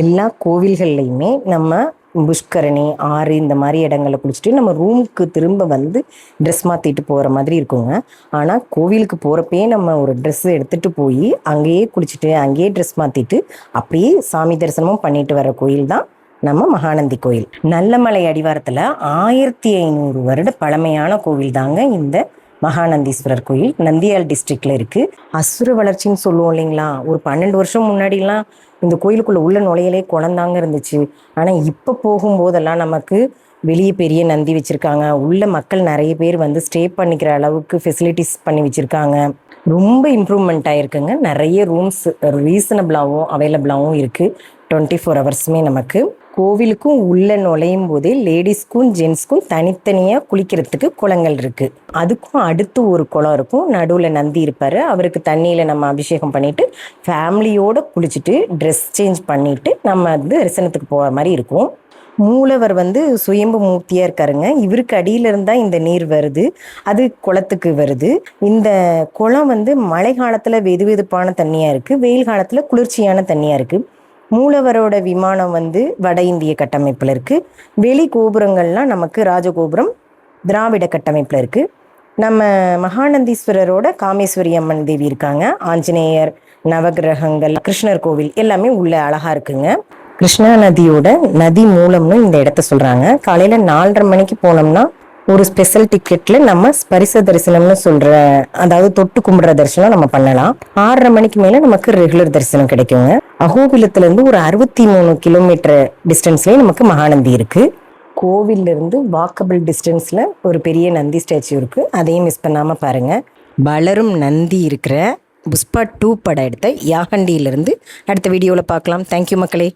எல்லா கோவில்கள்லையுமே நம்ம புஷ்கரணி, ஆறு இந்த மாதிரி இடங்களில் குளிச்சுட்டு நம்ம ரூமுக்கு திரும்ப வந்து ட்ரெஸ் மாற்றிட்டு போகிற மாதிரி இருக்குங்க. ஆனால் கோவிலுக்கு போகிறப்பயே நம்ம ஒரு ட்ரெஸ் எடுத்துகிட்டு போய் அங்கேயே குளிச்சுட்டு அங்கேயே ட்ரெஸ் மாற்றிட்டு அப்படியே சாமி தரிசனமும் பண்ணிட்டு வர கோயில் தான் நம்ம மகாநந்தி கோயில். நல்லமலை அடிவாரத்தில் 1500 வருட பழமையான கோவில் தாங்க இந்த மகாநந்தீஸ்வரர் கோயில். நந்தியால் டிஸ்ட்ரிக்ட்ல இருக்கு. அசுர வளர்ச்சின்னு சொல்லுவோம் இல்லைங்களா, ஒரு 12 வருஷம் முன்னாடிலாம் இந்த கோயிலுக்குள்ள உள்ள நுழையிலே குளந்தாங்க இருந்துச்சு. ஆனா இப்ப போகும்போதெல்லாம் நமக்கு வெளியே பெரிய நந்தி வச்சிருக்காங்க. உள்ள மக்கள் நிறைய பேர் வந்து ஸ்டே பண்ணிக்கிற அளவுக்கு ஃபெசிலிட்டிஸ் பண்ணி வச்சிருக்காங்க. ரொம்ப இம்ப்ரூவ்மெண்ட் ஆயிருக்குங்க. நிறைய ரூம்ஸ் ரீசனபிளாகவும் அவைலபிளாகவும் இருக்கு. 24 ஹவர்ஸுமே நமக்கு. கோவிலுக்கும் உள்ள நுழையும் போதே லேடிஸ்க்கும் ஜென்ஸ்க்கும் தனித்தனியாக குளிக்கிறதுக்கு குளங்கள் இருக்கு. அதுக்கும் அடுத்து ஒரு குளம் இருக்கும். நடுவில் நந்தி இருப்பார். அவருக்கு தண்ணியில் நம்ம அபிஷேகம் பண்ணிட்டு ஃபேமிலியோடு குளிச்சுட்டு ட்ரெஸ் சேஞ்ச் பண்ணிட்டு நம்ம வந்து தரிசனத்துக்கு போகிற மாதிரி இருக்கும். மூலவர் வந்து சுயம்பு மூர்த்தியாக இருக்காருங்க. இவருக்கு அடியில இருந்தால் இந்த நீர் வருது, அது குளத்துக்கு வருது. இந்த குளம் வந்து மழை காலத்தில் வெது வெதுப்பான தண்ணியாக இருக்குது, வெயில் காலத்தில் குளிர்ச்சியான தண்ணியாக இருக்குது. மூலவரோட விமானம் வந்து வட இந்திய கட்டமைப்பில் இருக்குது. வெளி கோபுரங்கள்லாம் நமக்கு ராஜகோபுரம் திராவிட கட்டமைப்பில் இருக்குது. நம்ம மகாநந்தீஸ்வரரோட காமேஸ்வரி அம்மன் தேவி இருக்காங்க. ஆஞ்சநேயர், நவகிரகங்கள், கிருஷ்ணர் கோவில் எல்லாமே உள்ள அழகாக இருக்குங்க. கிருஷ்ணா நதியோட நதி மூலம்னு இந்த இடத்த சொல்கிறாங்க. காலையில் 4:30 மணிக்கு போனோம்னா ஒரு ஸ்பெஷல் டிக்கெட்ல நம்ம ஸ்பரிச தரிசனம்னு சொல்ற, அதாவது தொட்டு கும்பிடுற தரிசனம் நம்ம பண்ணலாம். 6:30 மணிக்கு மேல நமக்கு ரெகுலர் தரிசனம் கிடைக்குங்க. அகோபிலத்துல இருந்து ஒரு 63 கிலோமீட்டர் டிஸ்டன்ஸ்லயே நமக்கு மகாநந்தி இருக்கு. கோவில்ல இருந்து வாக்கபிள் டிஸ்டன்ஸ்ல ஒரு பெரிய நந்தி ஸ்டாச்சு இருக்கு. அதையும் மிஸ் பண்ணாம பாருங்க. வளரும் நந்தி இருக்கிற புஷ்பா 2 படம் எடுத்த யாகண்டியிலிருந்து அடுத்த வீடியோவில் பார்க்கலாம். தேங்க்யூ மக்களே.